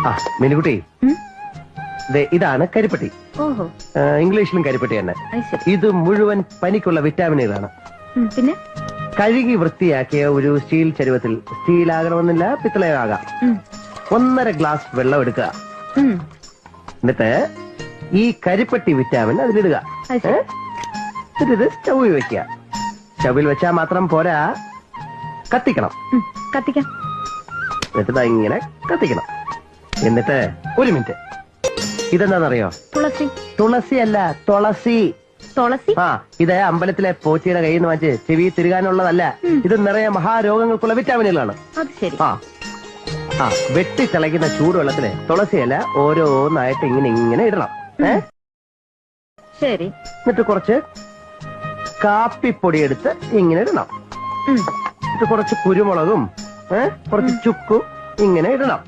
ആ മിനിക്കുട്ടി, ഇതാണ് കരിപ്പട്ടി. ഓഹോ, ഇംഗ്ലീഷിലും കരിപ്പട്ടി തന്നെ. ഇത് മുഴുവൻ പനിക്കുള്ള വിറ്റാമിനുകളാണ്. പിന്നെ കഴുകി വൃത്തിയാക്കിയ ഒരു സ്റ്റീൽ ചരുവത്തിൽ, സ്റ്റീൽ ആകണമെന്നില്ല, പിത്തളയാകാം, 1.5 ഗ്ലാസ് വെള്ളം എടുക്കുക. എന്നിട്ട് ഈ കരിപ്പട്ടി വിറ്റാമിൻ അതിലിടുക. എന്നിട്ട് സ്റ്റൗവിൽ വെക്കുക. സ്റ്റൗവിൽ വെച്ചാൽ മാത്രം പോരാ, കത്തിക്കണം. കത്തിക്കാം. എന്നിട്ട് ഇങ്ങനെ കത്തിക്കണം. എന്നിട്ട് 1 മിനിറ്റ്. ഇതെന്താണെന്നറിയോ? തുളസി. തുളസി അല്ല, തുളസി. തുളസി? ആ, ഇത് അമ്പലത്തിലെ പോറ്റിയുടെ കയ്യിൽ നിന്ന് വാങ്ങിച്ച് ചെവി തിരുകാനുള്ളതല്ല. ഇത് നിറയെ മഹാരോഗങ്ങൾക്കുള്ള വിറ്റാമിനുകളാണ്. അത് ശരി. ആ വെട്ടി തിളയ്ക്കുന്ന ചൂടുവെള്ളത്തില് തുളസി ഇല ഓരോന്നായിട്ട് ഇങ്ങനെ ഇടണം. ശരി. എന്നിട്ട് കുറച്ച് കാപ്പിപ്പൊടി എടുത്ത് ഇങ്ങനെ ഇടണം. എന്നിട്ട് കുറച്ച് കുരുമുളകും കുറച്ച് ചുക്കും ഇങ്ങനെ ഇടണം.